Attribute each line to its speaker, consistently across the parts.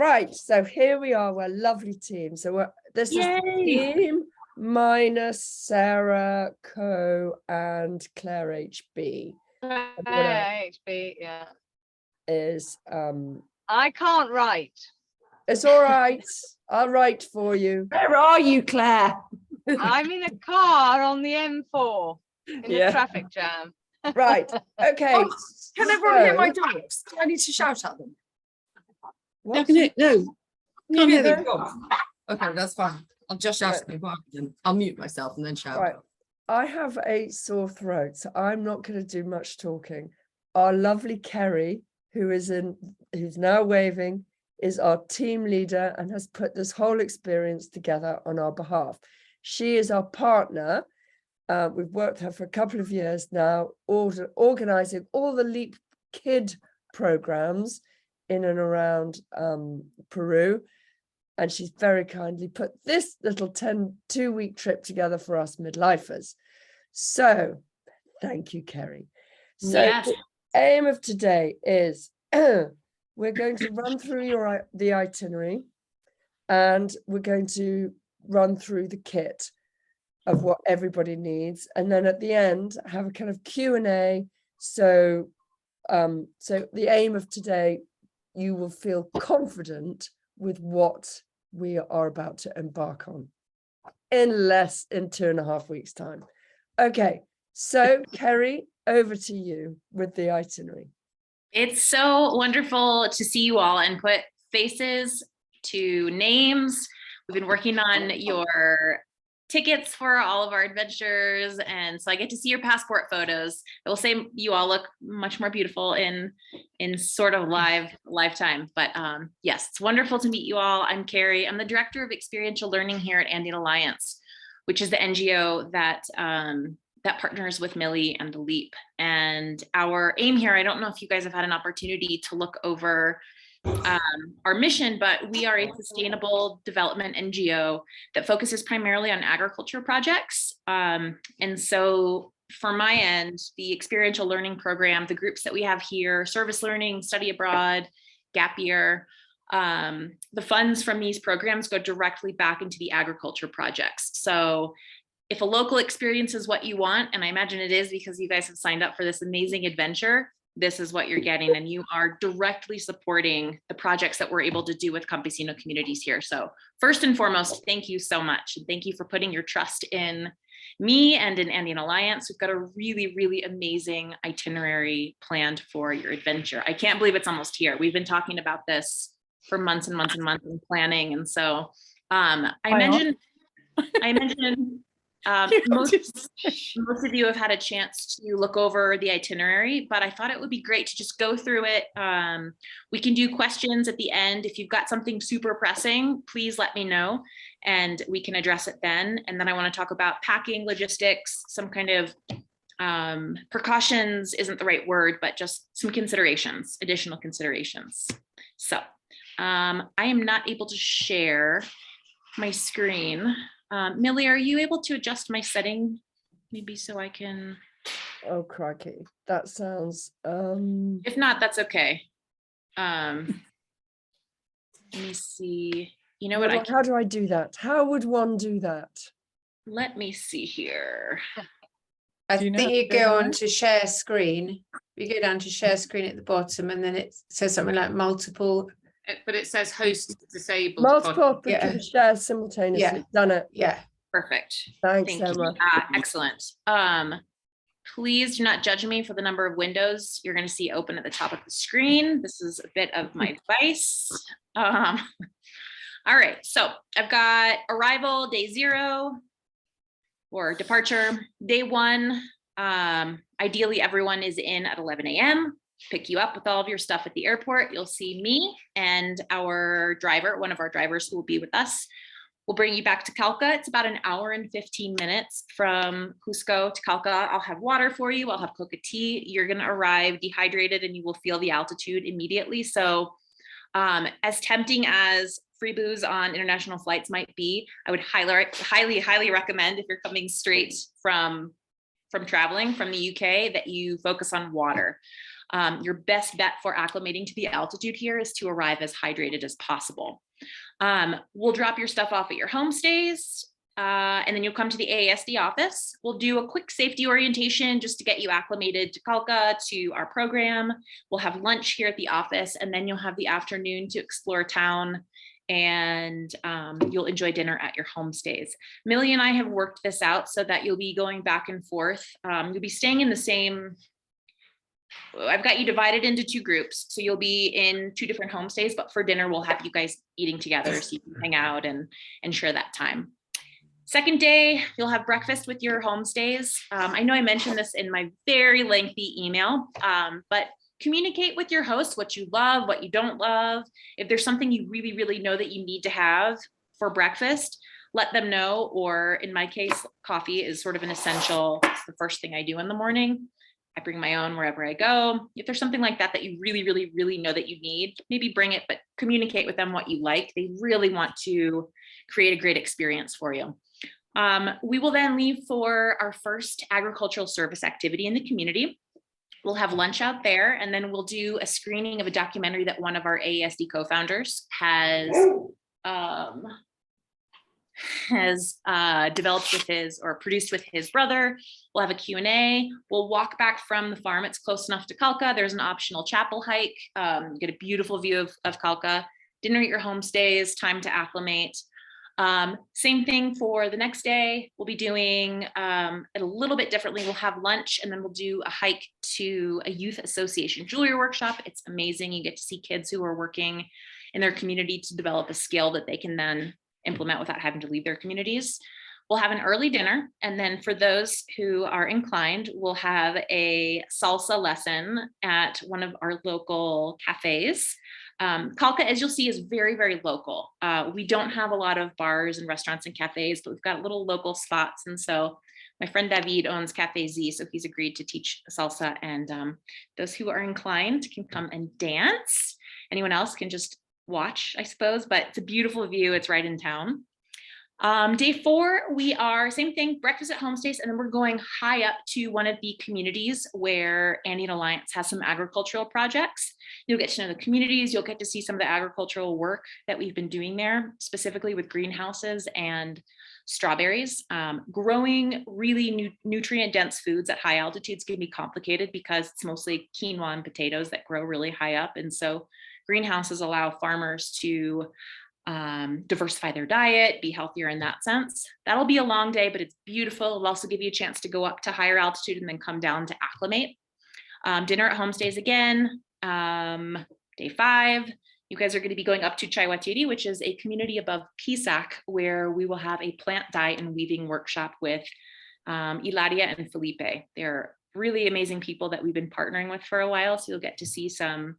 Speaker 1: Right, so here we are. We're a lovely team. So this is the team minus Sarah, Co, and Claire HB.
Speaker 2: HB, yeah.
Speaker 1: Is
Speaker 2: I can't write.
Speaker 1: It's all right. I'll write for you.
Speaker 3: Where are you, Claire?
Speaker 2: I'm in a car on the M4 in a traffic jam.
Speaker 1: Right. Okay.
Speaker 3: Oh, can everyone hear my dogs? Do I need to shout at them?
Speaker 1: What?
Speaker 3: No.
Speaker 4: Can't hear them.
Speaker 3: Okay, that's fine. I'll just shout at them. I'll mute myself and then shout.
Speaker 1: Right. I have a sore throat, so I'm not going to do much talking. Our lovely Kerry, who's now waving, is our team leader and has put this whole experience together on our behalf. She is our partner. We've worked with her for a couple of years now, organizing all the Leap Kid programs in and around Peru. And she's very kindly put this little 2-week trip together for us midlifers. So thank you, Kerry. So the aim of today is we're going to run through the itinerary, and we're going to run through the kit of what everybody needs, and then at the end have a kind of Q&A. So the aim of today, you will feel confident with what we are about to embark on in 2.5 weeks time. Okay, so Kerry, over to you with the itinerary.
Speaker 5: It's so wonderful to see you all and put faces to names. We've been working on your tickets for all of our adventures, and so I get to see your passport photos. I will say you all look much more beautiful in sort of lifetime. But yes, it's wonderful to meet you all. I'm Carrie. I'm the director of experiential learning here at Andean Alliance, which is the NGO that that partners with Millie and the Leap. And our aim here, I don't know if you guys have had an opportunity to look over our mission, but we are a sustainable development NGO that focuses primarily on agriculture projects. And so for my end, the experiential learning program, the groups that we have here, service learning, study abroad, gap year, the funds from these programs go directly back into the agriculture projects. So if a local experience is what you want, and I imagine it is because you guys have signed up for this amazing adventure, this is what you're getting, and you are directly supporting the projects that we're able to do with campesino communities here. So first and foremost, thank you so much. And thank you for putting your trust in me and in Andean Alliance. We've got a really, really amazing itinerary planned for your adventure. I can't believe it's almost here. We've been talking about this for months and months and months and planning. And so I mentioned most of you have had a chance to look over the itinerary, but I thought it would be great to just go through it. We can do questions at the end. If you've got something super pressing, please let me know and we can address it then. And then I want to talk about packing, logistics, some kind of precautions isn't the right word, but just some considerations, additional considerations. So I am not able to share my screen. Millie, are you able to adjust my setting maybe so I can?
Speaker 1: Oh, crikey. That sounds...
Speaker 5: If not, that's okay. Let me see. You know what?
Speaker 1: How do I do that? How would one do that?
Speaker 5: Let me see here.
Speaker 4: I think you go on to share screen. You go down to share screen at the bottom, and then it says something like multiple.
Speaker 6: But it says host disabled.
Speaker 1: Multiple share simultaneously.
Speaker 4: Yeah.
Speaker 1: Done it.
Speaker 4: Yeah.
Speaker 5: Perfect.
Speaker 1: Thanks,
Speaker 5: Thank
Speaker 1: Emma.
Speaker 5: you. Excellent. Please do not judge me for the number of windows you're going to see open at the top of the screen. This is a bit of my device. All right. So I've got arrival day 0 or departure day 1. Ideally, everyone is in at 11 a.m. Pick you up with all of your stuff at the airport. You'll see me and our driver, one of our drivers who will be with us. We'll bring you back to Calca. It's about an hour and 15 minutes from Cusco to Calca. I'll have water for you. I'll have coca tea. You're going to arrive dehydrated and you will feel the altitude immediately. So as tempting as free booze on international flights might be, I would highly recommend, if you're coming straight from traveling from the UK, that you focus on water. Your best bet for acclimating to the altitude here is to arrive as hydrated as possible. We'll drop your stuff off at your homestays, and then you'll come to the AASD office. We'll do a quick safety orientation just to get you acclimated to Calca, to our program. We'll have lunch here at the office, and then you'll have the afternoon to explore town, and you'll enjoy dinner at your homestays. Millie and I have worked this out so that you'll be going back and forth. You'll be staying in the same, I've got you divided into 2 groups. So you'll be in 2 different homestays, but for dinner, we'll have you guys eating together so you can hang out and share that time. Second day, you'll have breakfast with your homestays. I know I mentioned this in my very lengthy email, but communicate with your host what you love, what you don't love. If there's something you really, really know that you need to have for breakfast, let them know. Or in my case, coffee is sort of an essential. It's the first thing I do in the morning. I bring my own wherever I go. If there's something like that that you really, really, really know that you need, maybe bring it, but communicate with them what you like. They really want to create a great experience for you. We will then leave for our first agricultural service activity in the community. We'll have lunch out there, and then we'll do a screening of a documentary that one of our AASD co-founders has developed with his, or produced with his brother. We'll have a Q&A. We'll walk back from the farm. It's close enough to Calca. There's an optional chapel hike. Get a beautiful view of Calca. Dinner at your homestays, time to acclimate. Same thing for the next day. We'll be doing it a little bit differently. We'll have lunch, and then we'll do a hike to a youth association jewelry workshop. It's amazing. You get to see kids who are working in their community to develop a skill that they can then implement without having to leave their communities. We'll have an early dinner. And then for those who are inclined, we'll have a salsa lesson at one of our local cafes. Calca, as you'll see, is very, very local. We don't have a lot of bars and restaurants and cafes, but we've got little local spots. And so my friend David owns Cafe Z, so he's agreed to teach salsa. And those who are inclined can come and dance. Anyone else can just watch, I suppose, but it's a beautiful view. It's right in town. Day 4, we are, same thing, breakfast at homestays, and then we're going high up to one of the communities where Andean Alliance has some agricultural projects. You'll get to know the communities. You'll get to see some of the agricultural work that we've been doing there, specifically with greenhouses and strawberries. Growing really nutrient-dense foods at high altitudes can be complicated because it's mostly quinoa and potatoes that grow really high up. And so greenhouses allow farmers to diversify their diet, be healthier in that sense. That'll be a long day, but it's beautiful. It'll also give you a chance to go up to higher altitude and then come down to acclimate. Dinner at homestays again. Day 5, you guys are going to be going up to Chaiwatiri, which is a community above Pisac, where we will have a plant dye and weaving workshop with Ilaria and Felipe. They're really amazing people that we've been partnering with for a while. So you'll get to see some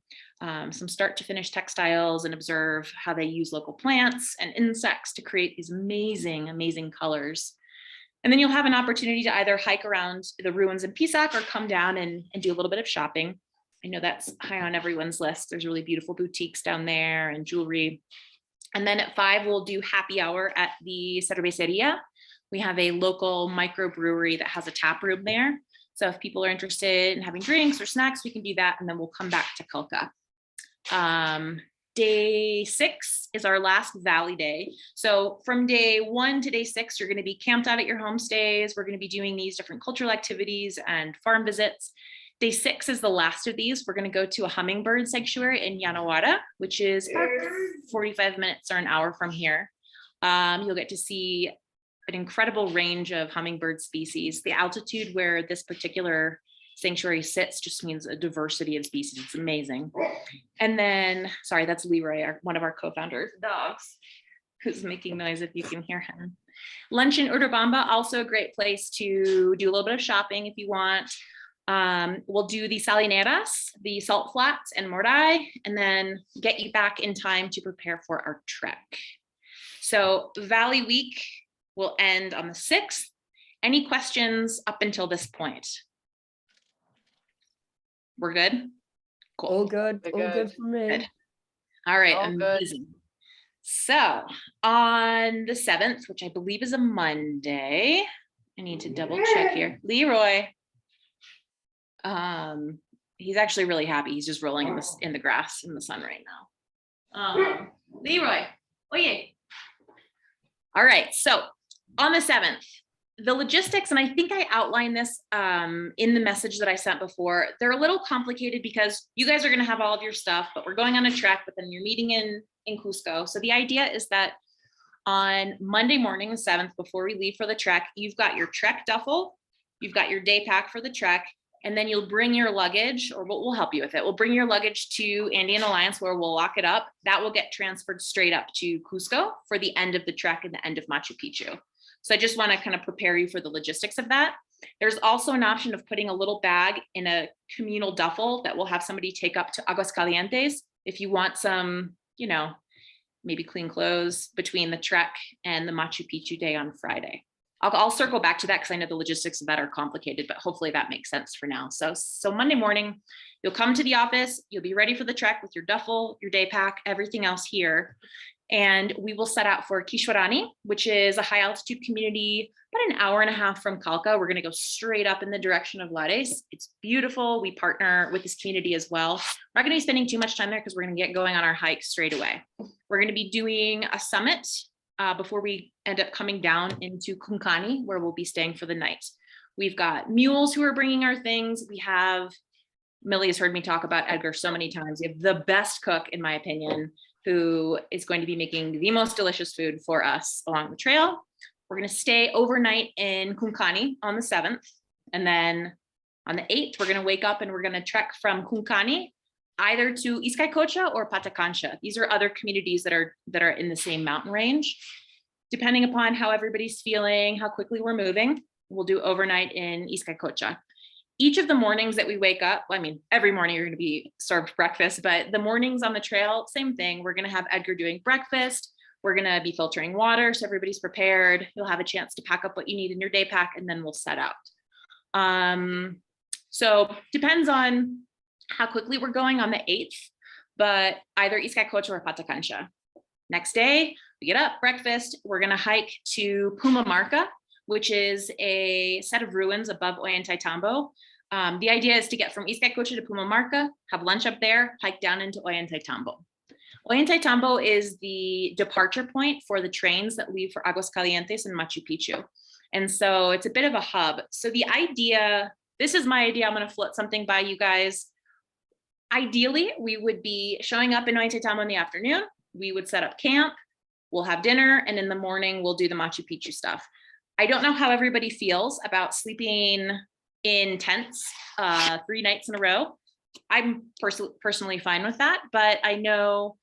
Speaker 5: start to finish textiles and observe how they use local plants and insects to create these amazing, amazing colors. And then you'll have an opportunity to either hike around the ruins in Pisac or come down and do a little bit of shopping. I know that's high on everyone's list. There's really beautiful boutiques down there and jewelry. And then at 5, we'll do happy hour at the Cerveceria. We have a local microbrewery that has a tap room there. So if people are interested in having drinks or snacks, we can do that. And then we'll come back to Calca. Day 6 is our last valley day. So from day 1 to day 6, you're going to be camped out at your homestays. We're going to be doing these different cultural activities and farm visits. Day 6 is the last of these. We're going to go to a hummingbird sanctuary in Yanawara, which is about 45 minutes or an hour from here. You'll get to see an incredible range of hummingbird species. The altitude where this particular sanctuary sits just means a diversity of species. It's amazing. And then, sorry, that's Leroy, one of our co-founders' dogs, who's making noise if you can hear him. Lunch in Urubamba, also a great place to do a little bit of shopping if you want. We'll do the salineras, the salt flats and Morai, and then get you back in time to prepare for our trek. So Valley Week will end on the 6th. Any questions up until this point? We're good? Cool.
Speaker 1: All good. All good for me.
Speaker 5: Good. All right,
Speaker 2: All good.
Speaker 5: amazing. So on the 7th, which I believe is a Monday, I need to double check here. Leroy. he's actually really happy. He's just rolling in the grass in the sun right now. Leroy, oh yeah. All right, so on the 7th, the logistics, and I think I outlined this in the message that I sent before, they're a little complicated because you guys are gonna have all of your stuff, but we're going on a trek, but then you're meeting in Cusco. So the idea is that on Monday morning, the 7th, before we leave for the trek, you've got your trek duffel, you've got your day pack for the trek, and then you'll bring your luggage, or we'll help you with it. We'll bring your luggage to Andean Alliance where we'll lock it up. That will get transferred straight up to Cusco for the end of the trek and the end of Machu Picchu. So I just want to kind of prepare you for the logistics of that. There's also an option of putting a little bag in a communal duffel that we'll have somebody take up to Aguascalientes if you want some, you know, maybe clean clothes between the trek and the Machu Picchu day on Friday. I'll circle back to that because I know the logistics of that are complicated, but hopefully that makes sense for now. So Monday morning, you'll come to the office, you'll be ready for the trek with your duffel, your day pack, everything else here. And we will set out for Quixuarani, which is a high altitude community, about an hour and a half from Calca. We're gonna go straight up in the direction of Lares. It's beautiful. We partner with this community as well. We're not gonna be spending too much time there because we're gonna get going on our hike straight away. We're gonna be doing a summit before we end up coming down into Kunkani, where we'll be staying for the night. We've got mules who are bringing our things. We have, Millie has heard me talk about Edgar so many times. We have the best cook, in my opinion, who is going to be making the most delicious food for us along the trail. We're going to stay overnight in Kunkani on the 7th. And then on the 8th, we're going to wake up and we're going to trek from Kunkani either to Izcaycocha or Patacancha. These are other communities that are in the same mountain range. Depending upon how everybody's feeling, how quickly we're moving, we'll do overnight in Izcaycocha. Each of the mornings that we wake up, I mean, every morning you're going to be served breakfast, but the mornings on the trail, same thing. We're going to have Edgar doing breakfast. We're going to be filtering water so everybody's prepared. You'll have a chance to pack up what you need in your day pack, and then we'll set out. So depends on how quickly we're going on the 8th, but either Izcaycocha or Patacancha. Next day, we get up, breakfast. We're going to hike to Pumamarca, which is a set of ruins above Ollantaytambo. The idea is to get from Izcaycocha to Pumamarca, have lunch up there, hike down into Ollantaytambo. Ollantaytambo is the departure point for the trains that leave for Aguascalientes and Machu Picchu. And so it's a bit of a hub. So the idea, this is my idea, I'm going to float something by you guys. Ideally, we would be showing up in Ollantaytambo in the afternoon. We would set up camp, we'll have dinner, and in the morning, we'll do the Machu Picchu stuff. I don't know how everybody feels about sleeping in tents 3 nights in a row. I'm personally fine with that, but I know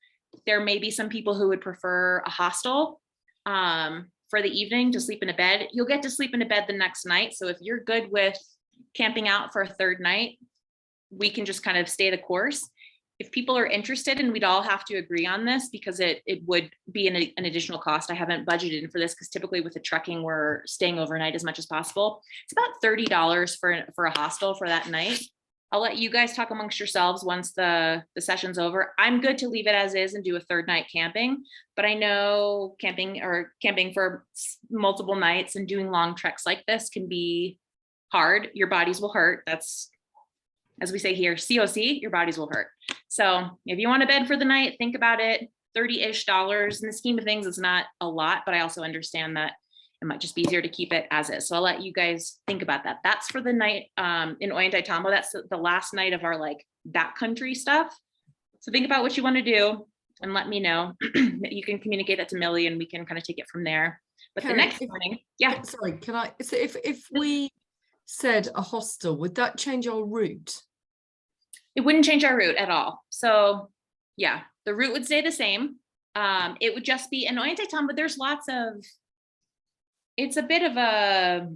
Speaker 5: there may be some people who would prefer a hostel for the evening to sleep in a bed. You'll get to sleep in a bed the next night. So if you're good with camping out for a 3rd night, we can just kind of stay the course. If people are interested, and we'd all have to agree on this because it would be an additional cost. I haven't budgeted in for this because typically with the trekking, we're staying overnight as much as possible. It's about $30 for a hostel for that night. I'll let you guys talk amongst yourselves once the session's over. I'm good to leave it as is and do a 3rd night camping, but I know camping for multiple nights and doing long treks like this can be hard. Your bodies will hurt. That's, as we say here, COC, your bodies will hurt. So if you want a bed for the night, think about it, $30-ish. In the scheme of things, it's not a lot, but I also understand that it might just be easier to keep it as is. So I'll let you guys think about that. That's for the night in Ollantaytambo. That's the last night of our like backcountry stuff. So think about what you want to do and let me know. You can communicate that to Millie and we can kind of take it from there. But
Speaker 3: Karen,
Speaker 5: the next morning, yeah.
Speaker 3: Sorry, can I, so if we said a hostel, would that change our route?
Speaker 5: It wouldn't change our route at all. So yeah, the route would stay the same. It would just be in Ollantaytambo, there's lots of, it's a bit of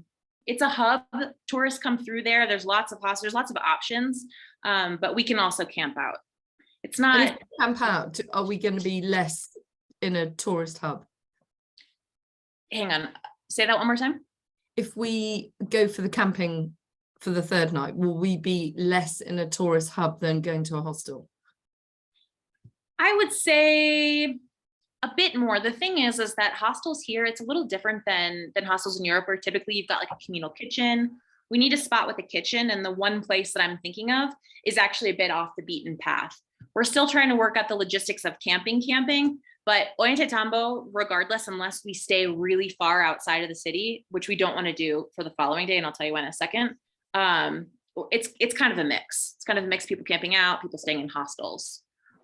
Speaker 5: it's a hub. Tourists come through there. There's lots of hostels, there's lots of options, but we can also camp out. It's not.
Speaker 3: And if we camp out, are we going to be less in a tourist hub?
Speaker 5: Hang on, say that one more time.
Speaker 3: If we go for the camping for the 3rd night, will we be less in a tourist hub than going to a hostel?
Speaker 5: I would say a bit more. The thing is that hostels here, it's a little different than hostels in Europe, where typically you've got like a communal kitchen. we need a spot with a kitchen. And the one place that I'm thinking of is actually a bit off the beaten path. We're still trying to work out the logistics of camping, but Ollantaytambo, regardless, unless we stay really far outside of the city, which we don't want to do for the following day, and I'll tell you why in a second, it's kind of a mix. It's kind of a mix, people camping out, people staying in hostels.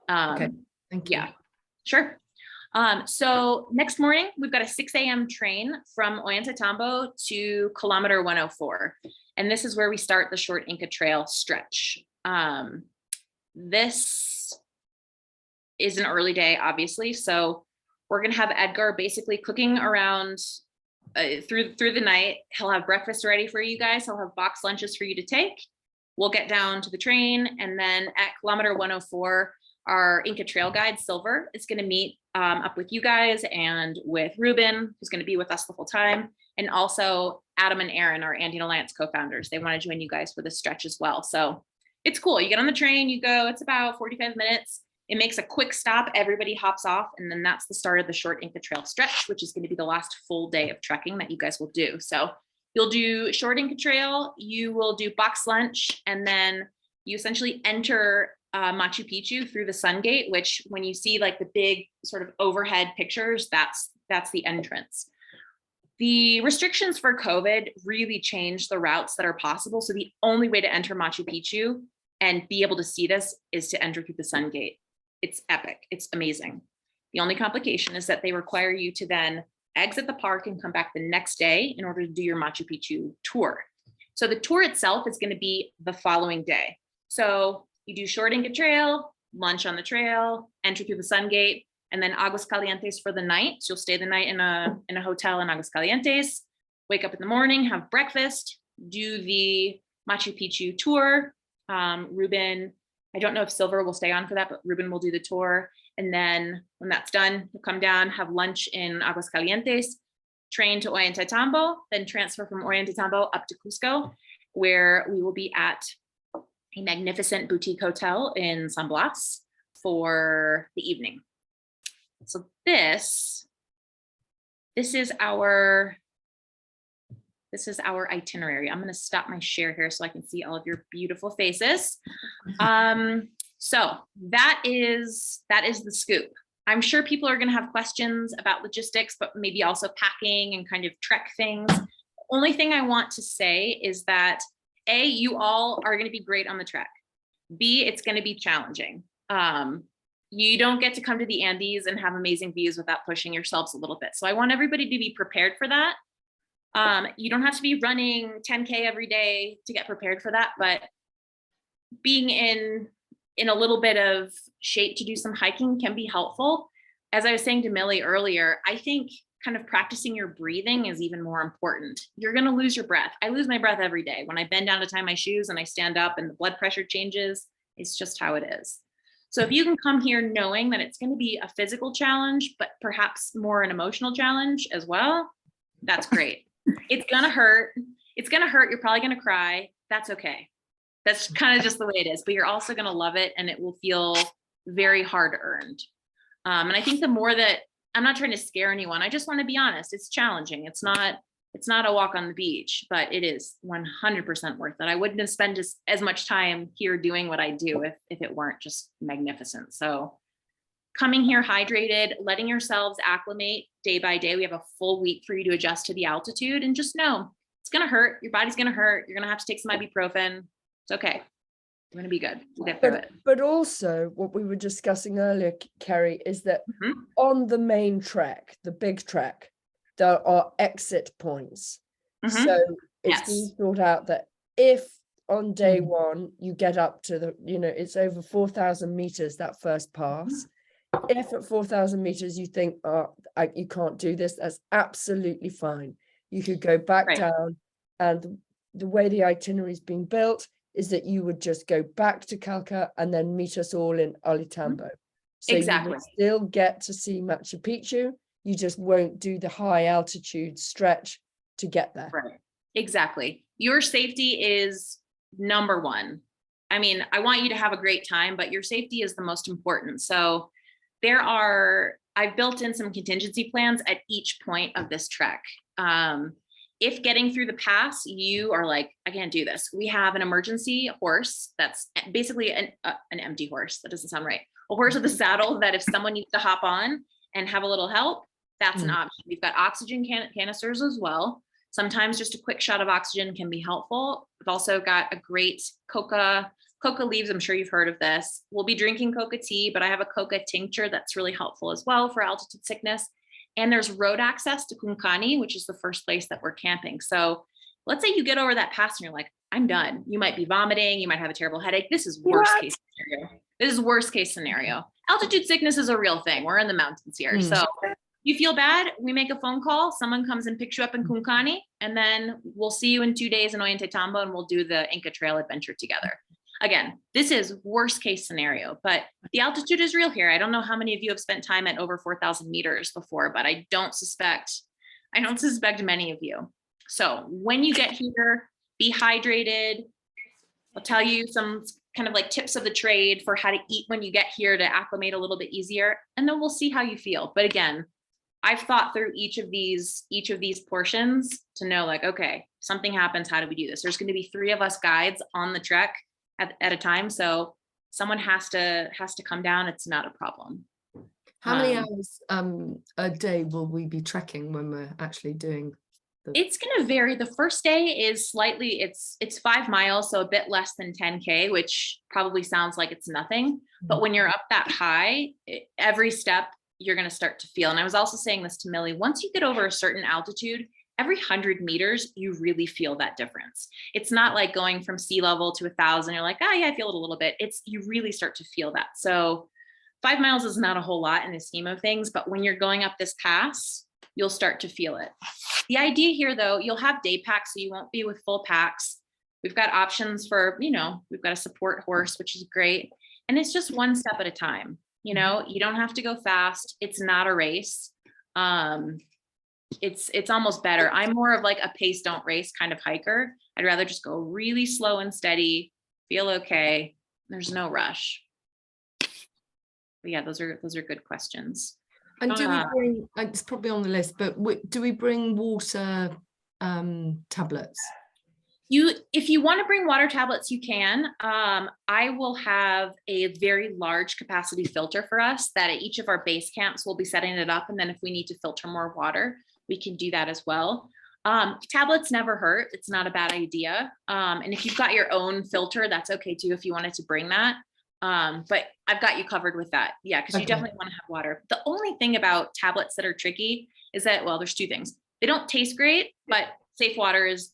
Speaker 3: Okay, thank you.
Speaker 5: Yeah, sure. So next morning, we've got a 6 a.m. train from Ollantaytambo to kilometer 104. And this is where we start the short Inca Trail stretch. This is an early day, obviously. So we're gonna have Edgar basically cooking around through the night. He'll have breakfast ready for you guys. He'll have box lunches for you to take. We'll get down to the train, and then at kilometer 104, our Inca Trail guide, Silver, is going to meet up with you guys and with Ruben, who's going to be with us the whole time, and also Adam and Aaron, our Andean Alliance co-founders. They want to join you guys for this stretch as well. So it's cool. You get on the train, you go, it's about 45 minutes. It makes a quick stop, everybody hops off, and then that's the start of the short Inca Trail stretch, which is going to be the last full day of trekking that you guys will do. So you'll do short Inca Trail, you will do box lunch, and then you essentially enter Machu Picchu through the Sun Gate, which when you see like the big sort of overhead pictures, that's the entrance. The restrictions for COVID really changed the routes that are possible. So the only way to enter Machu Picchu and be able to see this is to enter through the Sun Gate. It's epic, it's amazing. The only complication is that they require you to then exit the park and come back the next day in order to do your Machu Picchu tour. So the tour itself is going to be the following day. So you do short Inca Trail, lunch on the trail, enter through the Sun Gate, and then Aguascalientes for the night. So you'll stay the night in a hotel in Aguascalientes, wake up in the morning, have breakfast, do the Machu Picchu tour. Ruben, I don't know if Silver will stay on for that, but Ruben will do the tour. And then when that's done, you'll come down, have lunch in Aguascalientes, train to Ollantaytambo, then transfer from Ollantaytambo up to Cusco, where we will be at a magnificent boutique hotel in San Blas for the evening. So this is our itinerary. I'm going to stop my share here so I can see all of your beautiful faces. So that is the scoop. I'm sure people are going to have questions about logistics, but maybe also packing and kind of trek things. The only thing I want to say is that A, you all are going to be great on the trek. B, it's going to be challenging. You don't get to come to the Andes and have amazing views without pushing yourselves a little bit. So I want everybody to be prepared for that. You don't have to be running 10K every day to get prepared for that, but being in a little bit of shape to do some hiking can be helpful. As I was saying to Millie earlier, I think kind of practicing your breathing is even more important. You're going to lose your breath. I lose my breath every day. When I bend down to tie my shoes and I stand up and the blood pressure changes, it's just how it is. So if you can come here knowing that it's going to be a physical challenge, but perhaps more an emotional challenge as well, that's great. It's going to hurt. It's going to hurt. You're probably going to cry. That's okay. That's kind of just the way it is, but you're also going to love it and it will feel very hard earned. And I think the more that, I'm not trying to scare anyone, I just want to be honest, it's challenging. It's not a walk on the beach, but it is 100% worth it. I wouldn't have spent as much time here doing what I do if it weren't just magnificent. So coming here hydrated, letting yourselves acclimate day by day. We have a full week for you to adjust to the altitude, and just know it's going to hurt. Your body's going to hurt. You're going to have to take some ibuprofen. It's okay. It's going to be good. We'll get through it.
Speaker 1: But also what we were discussing earlier, Kerry, is that on the main trek, the big trek, there are exit points. So it's been thought out that if on day one you get up to the, it's over 4,000 meters, that first pass. If at 4,000 meters you think, you can't do this, that's absolutely fine. You could go back down, and the way the itinerary is being built is that you would just go back to Calca and then meet us all in Ollantaytambo. So you will still get to see Machu Picchu. You just won't do the high altitude stretch to get there. Right.
Speaker 5: Exactly. Your safety is number one. I mean, I want you to have a great time, but your safety is the most important. So I've built in some contingency plans at each point of this trek. if getting through the pass, you are like, I can't do this. We have an emergency horse that's basically an empty horse. That doesn't sound right. A horse with a saddle that if someone needs to hop on and have a little help, that's an option. We've got oxygen canisters as well. Sometimes just a quick shot of oxygen can be helpful. We've also got a great coca leaves. I'm sure you've heard of this. We'll be drinking coca tea, but I have a coca tincture that's really helpful as well for altitude sickness. And there's road access to Kunkani, which is the first place that we're camping. So let's say you get over that pass and you're like, I'm done. You might be vomiting. You might have a terrible headache. This is worst case scenario. This is worst case scenario. Altitude sickness is a real thing. We're in the mountains here. So you feel bad, we make a phone call, someone comes and picks you up in Kunkani, and then we'll see you in 2 days in Ollantaytambo and we'll do the Inca Trail adventure together. Again, this is worst case scenario, but the altitude is real here. I don't know how many of you have spent time at over 4,000 meters before, but I don't suspect many of you. So when you get here, be hydrated. I'll tell you some kind of like tips of the trade for how to eat when you get here to acclimate a little bit easier, and then we'll see how you feel. But again, I've thought through each of these portions to know, like, okay, something happens, how do we do this? There's going to be 3 of us guides on the trek at a time, so someone has to come down. It's not a problem.
Speaker 3: How many hours a day will we be trekking when we're actually doing
Speaker 5: It's going to vary. The first day is slightly, it's 5 miles, so a bit less than 10K, which probably sounds like it's nothing. But when you're up that high, every step you're going to start to feel. And I was also saying this to Millie, once you get over a certain altitude, every 100 meters, you really feel that difference. It's not like going from sea level to 1,000. You're like, oh yeah, I feel it a little bit. You really start to feel that. So 5 miles is not a whole lot in the scheme of things, but when you're going up this pass, you'll start to feel it. The idea here though, you'll have day packs, so you won't be with full packs. We've got options for, we've got a support horse, which is great. And it's just one step at a time. You don't have to go fast. It's not a race. It's almost better. I'm more of like a pace, don't race kind of hiker. I'd rather just go really slow and steady, feel okay. There's no rush. But yeah, those are good questions.
Speaker 3: And do we bring, it's probably on the list, but do we bring water tablets?
Speaker 5: If you want to bring water tablets, you can. I will have a very large capacity filter for us that at each of our base camps, we'll be setting it up. And then if we need to filter more water, we can do that as well. Tablets never hurt. It's not a bad idea. And if you've got your own filter, that's okay too, if you wanted to bring that. But I've got you covered with that. Yeah, because you definitely want to have water. The only thing about tablets that are tricky is that, well, there's 2 things. They don't taste great, but safe water is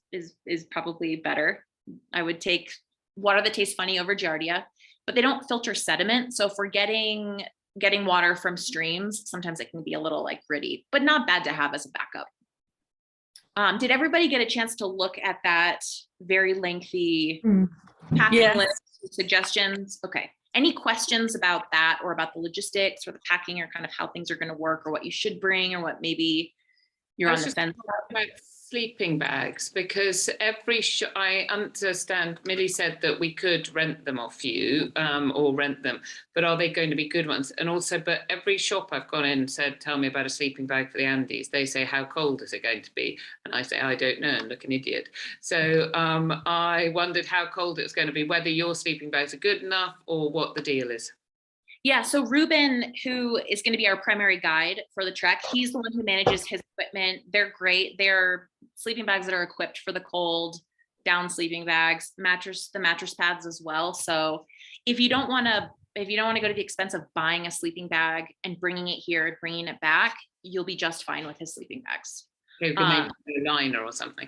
Speaker 5: probably better. I would take water that tastes funny over Giardia, but they don't filter sediment. So if we're getting water from streams, sometimes it can be a little like gritty, but not bad to have as a backup. Did everybody get a chance to look at that very lengthy packing list of suggestions? Okay. Any questions about that or about the logistics or the packing or kind of how things are going to work or what you should bring or what maybe you're on the fence
Speaker 6: about? Sleeping bags, because I understand Millie said that we could rent them off you or rent them, but are they going to be good ones? And also, but every shop I've gone in said, tell me about a sleeping bag for the Andes. They say, how cold is it going to be? And I say, I don't know, and look an idiot. So I wondered how cold it was going to be, whether your sleeping bags are good enough or what the deal is.
Speaker 5: Yeah, so Ruben, who is going to be our primary guide for the trek, he's the one who manages his equipment. They're great. They're sleeping bags that are equipped for the cold, down sleeping bags, the mattress pads as well. So if you don't want to go to the expense of buying a sleeping bag and bringing it here and bringing it back, you'll be just fine with his sleeping bags.
Speaker 6: Maybe a liner or something.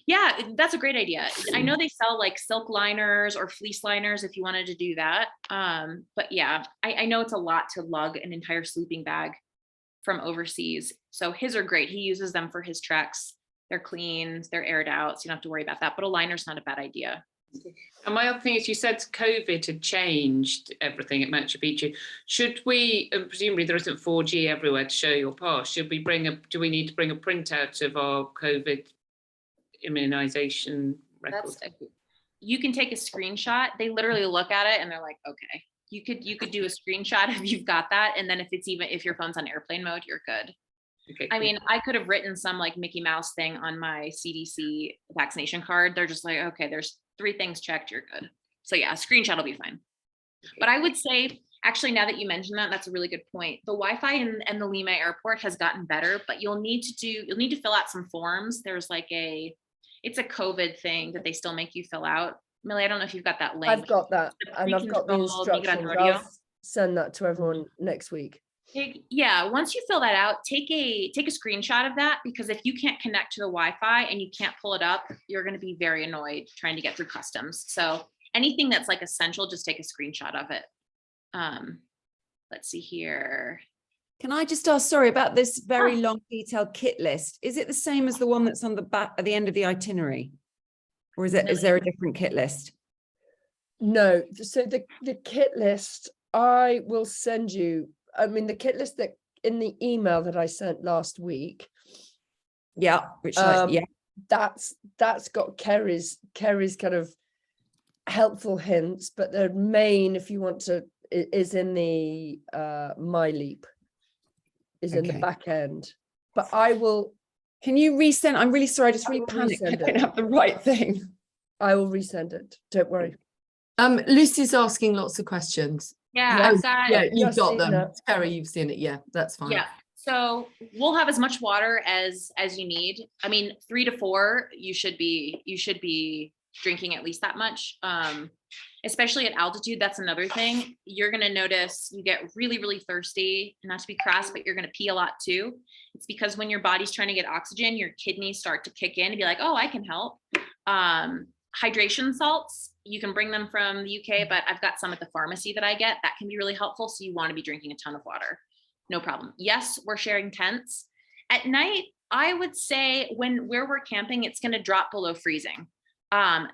Speaker 5: Yeah, that's a great idea. I know they sell like silk liners or fleece liners if you wanted to do that. But yeah, I know it's a lot to lug an entire sleeping bag from overseas. So his are great. He uses them for his treks. They're clean, they're aired out, so you don't have to worry about that. But a liner's not a bad idea.
Speaker 6: And my other thing is, you said COVID had changed everything at Machu Picchu. Should we, and presumably there isn't 4G everywhere to show your pass, do we need to bring a printout of our COVID immunization record?
Speaker 5: You can take a screenshot. They literally look at it and they're like, okay, you could do a screenshot if you've got that. And then if your phone's on airplane mode, you're good.
Speaker 6: Okay,
Speaker 5: I
Speaker 6: cool.
Speaker 5: mean, I could have written some like Mickey Mouse thing on my CDC vaccination card. They're just like, okay, there's 3 things checked, you're good. So yeah, a screenshot will be fine. But I would say, actually, now that you mentioned that, that's a really good point. The Wi-Fi in the Lima airport has gotten better, but you'll need to fill out some forms. There's like it's a COVID thing that they still make you fill out. Millie, I don't know if you've got that link.
Speaker 1: I've got that, and I've got the
Speaker 5: Pre-controlled
Speaker 1: instructions.
Speaker 5: migratorio.
Speaker 1: I'll send that to everyone next week.
Speaker 5: Yeah, once you fill that out, take a screenshot of that, because if you can't connect to the Wi-Fi and you can't pull it up, you're going to be very annoyed trying to get through customs. So anything that's like essential, just take a screenshot of it. Let's see here.
Speaker 7: Can I just ask, sorry, about this very long detailed kit list? Is it the same as the one that's on the back at the end of the itinerary? Or is there a different kit list?
Speaker 1: No, so the kit list, I will send you, I mean, the kit list that in the email that I sent last week.
Speaker 7: Yeah, which
Speaker 1: that's got Kerry's kind of helpful hints, but the main, if you want to, is in the My Leap, is in the back end. But I will.
Speaker 7: Can you resend? I'm really sorry, I just really panicked. I don't have the right thing.
Speaker 1: I will resend it. Don't worry.
Speaker 3: Lucy's asking lots of questions.
Speaker 5: Yeah, I've got.
Speaker 3: Yeah, you've
Speaker 1: just
Speaker 3: got
Speaker 1: seen
Speaker 3: them.
Speaker 1: that.
Speaker 3: Terry, you've seen it. Yeah, that's fine.
Speaker 5: Yeah. So we'll have as much water as you need. I mean, 3 to 4, you should be drinking at least that much. Especially at altitude, that's another thing. You're gonna notice you get really, really thirsty. Not to be crass, but you're gonna pee a lot too. It's because when your body's trying to get oxygen, your kidneys start to kick in and be like, oh, I can help. Hydration salts, you can bring them from the UK, but I've got some at the pharmacy that I get that can be really helpful. So you want to be drinking a ton of water. No problem. Yes, we're sharing tents. At night, I would say where we're camping, it's going to drop below freezing.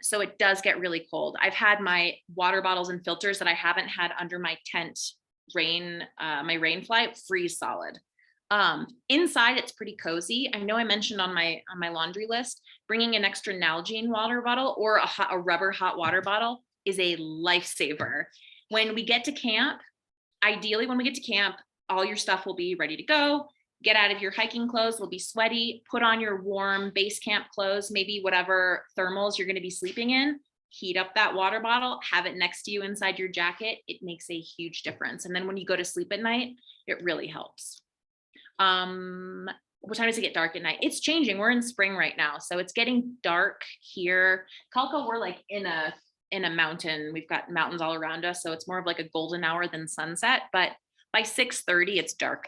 Speaker 5: So it does get really cold. I've had my water bottles and filters that I haven't had under my tent my rain flight freeze solid. Inside, it's pretty cozy. I know I mentioned on my laundry list, bringing an extra Nalgene water bottle or a rubber hot water bottle is a lifesaver. When we get to camp, ideally, all your stuff will be ready to go. Get out of your hiking clothes, will be sweaty, put on your warm base camp clothes, maybe whatever thermals you're going to be sleeping in, heat up that water bottle, have it next to you inside your jacket. It makes a huge difference. And then when you go to sleep at night, it really helps. What time does it get dark at night? It's changing. We're in spring right now. So it's getting dark here. Calca, we're like in a mountain. We've got mountains all around us. So it's more of like a golden hour than sunset, but by 6:30, it's dark.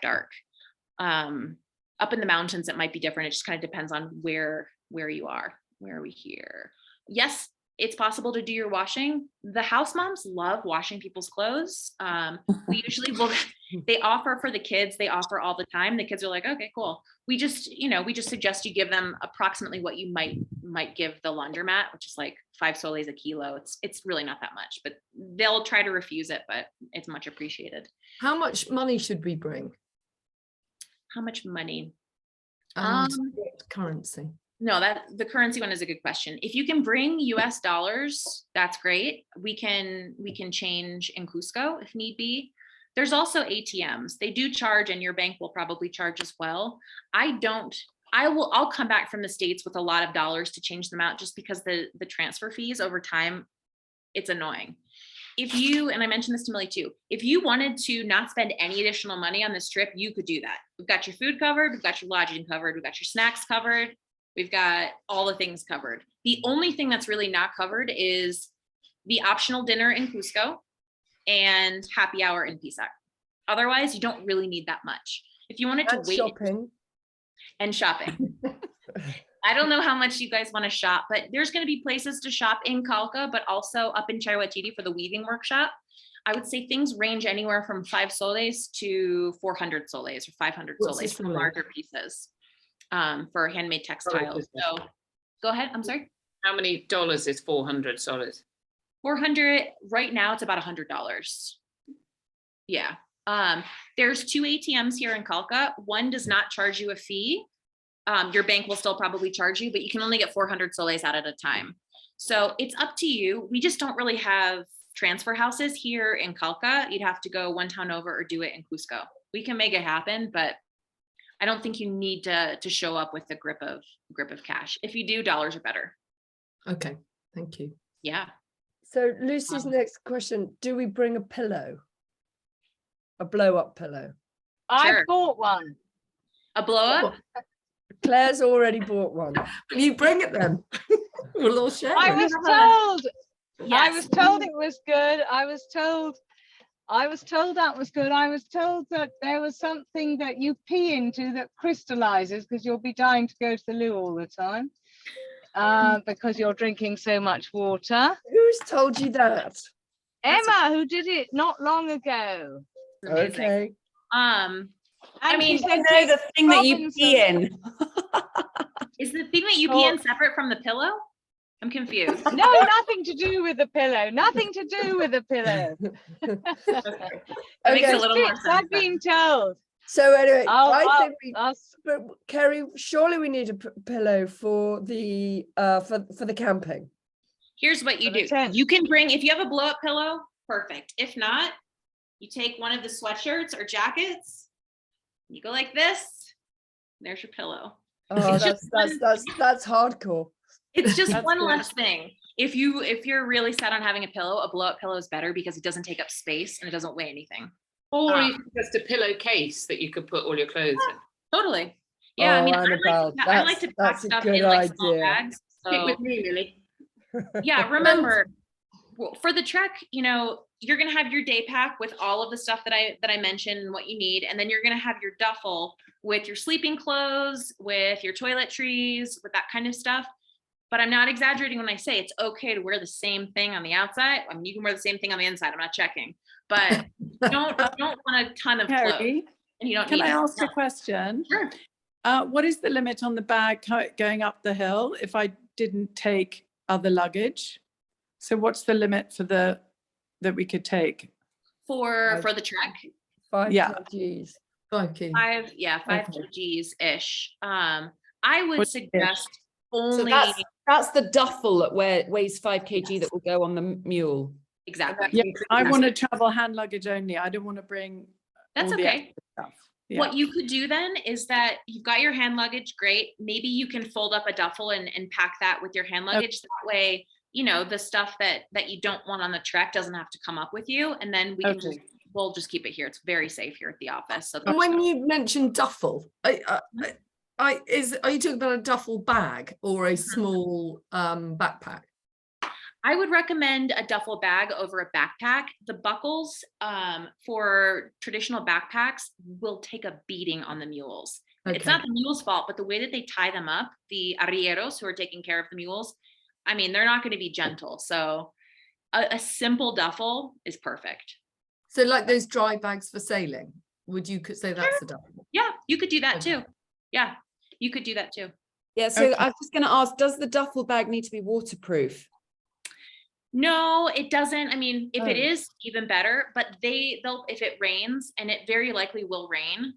Speaker 5: Up in the mountains, it might be different. It just kind of depends on where you are. Where are we here? Yes, it's possible to do your washing. The house moms love washing people's clothes. We usually they offer for the kids, they offer all the time. The kids are like, okay, cool. We just suggest you give them approximately what you might give the laundromat, which is like 5 soles a kilo. It's really not that much, but they'll try to refuse it, but it's much appreciated.
Speaker 3: How much money should we bring?
Speaker 5: How much money?
Speaker 3: What currency?
Speaker 5: No, the currency one is a good question. If you can bring US dollars, that's great. We can change in Cusco if need be. There's also ATMs. They do charge, and your bank will probably charge as well. I'll come back from the States with a lot of dollars to change them out, just because the transfer fees over time, it's annoying. And I mentioned this to Millie too, if you wanted to not spend any additional money on this trip, you could do that. We've got your food covered, we've got your lodging covered, we've got your snacks covered, we've got all the things covered. The only thing that's really not covered is the optional dinner in Cusco and happy hour in Pisac. Otherwise, you don't really need that much. If you wanted to wait. Shopping. I don't know how much you guys want to shop, but there's going to be places to shop in Calca, but also up in Chaiwatiti for the weaving workshop. I would say things range anywhere from 5 soles to 400 soles or 500 soles for larger pieces for handmade textiles. So go ahead. I'm sorry.
Speaker 6: How many dollars is 400 soles?
Speaker 5: 400 right now, it's about $100. Yeah. There's 2 ATMs here in Calca. One does not charge you a fee. Your bank will still probably charge you, but you can only get 400 soles out at a time. So it's up to you. We just don't really have transfer houses here in Calca. You'd have to go one town over or do it in Cusco. We can make it happen, but I don't think you need to show up with a grip of cash. If you do, dollars are better.
Speaker 3: Okay, thank you.
Speaker 5: Yeah.
Speaker 1: So Lucy's next question, do we bring a pillow? A blow up pillow?
Speaker 2: I
Speaker 5: Sure.
Speaker 2: bought one.
Speaker 5: A blow up?
Speaker 1: Claire's already bought one.
Speaker 3: Will you bring it then? We'll all share
Speaker 2: I
Speaker 3: it.
Speaker 2: was told. I
Speaker 5: Yes.
Speaker 2: was told it was good. I was told that was good. I was told that there was something that you pee into that crystallizes because you'll be dying to go to the loo all the time because you're drinking so much water.
Speaker 1: Who's told you that?
Speaker 2: Emma, who did it not long ago.
Speaker 5: Amazing.
Speaker 1: Okay.
Speaker 2: And
Speaker 5: mean,
Speaker 2: she
Speaker 7: I
Speaker 2: said
Speaker 7: know
Speaker 2: take
Speaker 7: the thing that you
Speaker 2: Robinson-
Speaker 7: pee in.
Speaker 5: Is the thing that you pee in separate from the pillow? I'm confused.
Speaker 2: No, nothing to do with the pillow. Nothing to do with the pillow.
Speaker 5: That makes
Speaker 1: Okay.
Speaker 5: a little more sense.
Speaker 2: I've been told.
Speaker 1: So anyway,
Speaker 2: I'll-
Speaker 1: I
Speaker 2: I'll-
Speaker 1: think we,
Speaker 2: I'll s-
Speaker 1: but Kerry, surely we need a pillow for the for the camping.
Speaker 5: Here's what you
Speaker 2: For the
Speaker 5: do.
Speaker 2: tent.
Speaker 5: You can bring, if you have a blow up pillow, perfect. If not, you take one of the sweatshirts or jackets, you go like this, there's your pillow.
Speaker 1: Oh,
Speaker 5: It's just
Speaker 1: that's hardcore.
Speaker 5: It's just
Speaker 2: That's
Speaker 5: one
Speaker 2: good.
Speaker 5: less thing. If you're really set on having a pillow, a blow up pillow is better because it doesn't take up space and it doesn't weigh anything.
Speaker 6: Or even just a pillowcase that you could put all your clothes in.
Speaker 5: Totally. Yeah, I
Speaker 1: Oh,
Speaker 5: mean,
Speaker 1: Annabelle,
Speaker 5: I like to pack
Speaker 1: that's a
Speaker 5: stuff
Speaker 1: good
Speaker 5: in like small
Speaker 1: idea.
Speaker 5: bags.
Speaker 6: Stick
Speaker 5: So
Speaker 6: with me, Lily.
Speaker 5: yeah, remember for the trek, you're gonna have your day pack with all of the stuff that I mentioned and what you need, and then you're gonna have your duffel with your sleeping clothes, with your toiletries, with that kind of stuff. But I'm not exaggerating when I say it's okay to wear the same thing on the outside. I mean, you can wear the same thing on the inside. I'm not checking, but don't want a ton of clothes,
Speaker 8: Harry,
Speaker 5: and you don't
Speaker 8: can
Speaker 5: need
Speaker 8: I
Speaker 5: it.
Speaker 8: ask
Speaker 5: No.
Speaker 8: a question?
Speaker 5: Sure.
Speaker 8: What is the limit on the bag going up the hill if I didn't take other luggage? So what's the limit for that we could take?
Speaker 5: For the trek?
Speaker 1: 5
Speaker 8: Yeah.
Speaker 1: kgs.
Speaker 3: 5 kg.
Speaker 5: 5
Speaker 3: Okay.
Speaker 5: kgs ish. I would
Speaker 8: What's
Speaker 5: suggest
Speaker 7: So
Speaker 5: only
Speaker 7: that's the duffel that weighs 5 kg that will go on the mule.
Speaker 5: exactly.
Speaker 8: Yeah, I want to travel hand luggage only. I don't want to bring
Speaker 5: That's
Speaker 8: all the
Speaker 5: okay.
Speaker 8: extra stuff. Yeah.
Speaker 5: What you could do then is that you've got your hand luggage, great. Maybe you can fold up a duffel and pack that with your hand luggage. That way, the stuff that you don't want on the trek doesn't have to come up with you. And then we'll just keep it here. It's very safe here at the office. So
Speaker 3: And when you mentioned duffel, are you talking about a duffel bag or a small backpack?
Speaker 5: I would recommend a duffel bag over a backpack. The buckles for traditional backpacks will take a beating on the mules. It's
Speaker 3: Okay.
Speaker 5: not the mule's fault, but the way that they tie them up, the arrieros who are taking care of the mules, I mean, they're not going to be gentle. So a simple duffel is perfect.
Speaker 3: So like those dry bags for sailing, could say that's a duffel?
Speaker 5: Yeah, you could do that
Speaker 3: Okay.
Speaker 5: too. Yeah, you could do that too.
Speaker 7: Yeah, so
Speaker 8: Okay.
Speaker 7: I was just going to ask, does the duffel bag need to be waterproof?
Speaker 5: No, it doesn't. I mean, if it
Speaker 1: Oh.
Speaker 5: is, even better, but they'll if it rains, and it very likely will rain,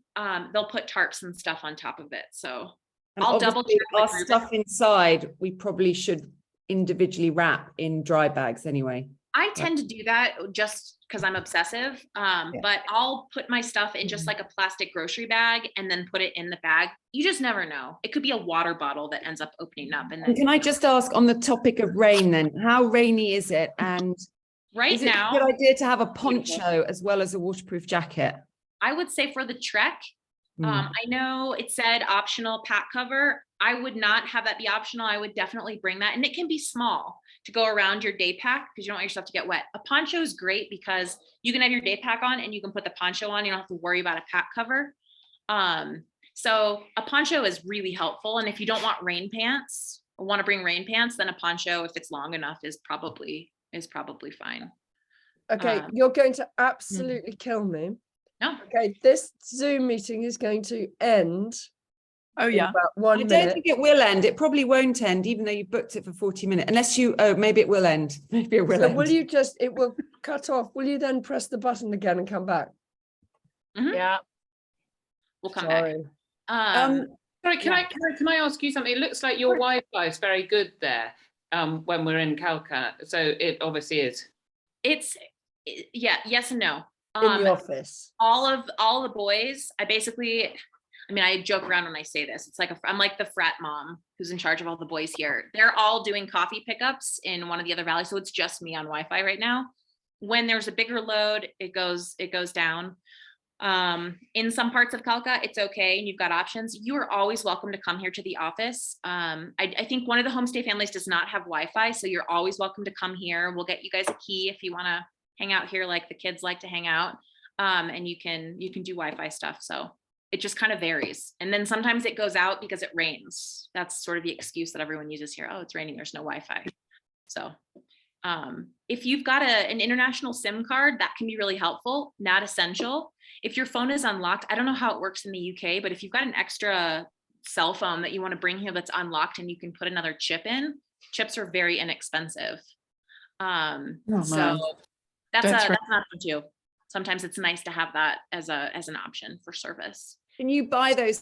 Speaker 5: they'll put tarps and stuff on top of it. So
Speaker 7: And
Speaker 5: I'll double
Speaker 7: obviously
Speaker 5: check with
Speaker 7: our
Speaker 5: Ruben.
Speaker 7: stuff inside, we probably should individually wrap in dry bags anyway.
Speaker 5: I tend to do that just because I'm obsessive. But I'll put my stuff in just like a plastic grocery bag and then put it in the bag. You just never know. It could be a water bottle that ends up opening up. And
Speaker 7: And
Speaker 5: then
Speaker 7: can I just ask on the topic of rain then, how rainy is it? And
Speaker 5: right
Speaker 7: is it a
Speaker 5: now,
Speaker 7: good idea to have a poncho as well as a waterproof jacket?
Speaker 5: I would say for the trek,
Speaker 7: Mm.
Speaker 5: I know it said optional pack cover. I would not have that be optional. I would definitely bring that. And it can be small to go around your day pack because you don't want yourself to get wet. A poncho is great because you can have your day pack on and you can put the poncho on. You don't have to worry about a pack cover. So a poncho is really helpful. And if you don't want rain pants or want to bring rain pants, then a poncho, if it's long enough, is probably fine.
Speaker 1: Okay,
Speaker 5: Um,
Speaker 1: you're going to absolutely kill me.
Speaker 5: No.
Speaker 1: Okay, this Zoom meeting is going to end
Speaker 8: Oh
Speaker 1: in
Speaker 8: yeah.
Speaker 1: about
Speaker 7: I
Speaker 1: 1
Speaker 7: don't
Speaker 1: minute.
Speaker 7: think it will end. It probably won't end, even though you booked it for 40 minutes. Unless maybe it will end. Maybe it will
Speaker 1: So
Speaker 7: end.
Speaker 1: will you it will cut off. Will you then press the button again and come back?
Speaker 2: Yeah.
Speaker 5: We'll come back.
Speaker 1: Sorry.
Speaker 6: Sorry, can I ask you something? It looks like your Wi-Fi is very good there when we're in Calca. So it obviously is.
Speaker 5: Yes and no.
Speaker 1: In the office.
Speaker 5: All the boys, I mean, I joke around when I say this. It's like I'm like the frat mom who's in charge of all the boys here. They're all doing coffee pickups in one of the other valleys, so it's just me on Wi-Fi right now. When there's a bigger load, it goes down. In some parts of Calca, it's okay, and you've got options. You are always welcome to come here to the office. I think one of the homestay families does not have Wi-Fi, so you're always welcome to come here. We'll get you guys a key if you want to hang out here like the kids like to hang out. And you can do Wi-Fi stuff. So it just kind of varies. And then sometimes it goes out because it rains. That's sort of the excuse that everyone uses here. Oh, it's raining, there's no Wi-Fi. So if you've got an international SIM card, that can be really helpful, not essential. If your phone is unlocked, I don't know how it works in the UK, but if you've got an extra cell phone that you want to bring here that's unlocked and you can put another chip in, chips are very inexpensive. So that's an option too. Sometimes it's nice to have that as an option for service.
Speaker 7: Can you buy those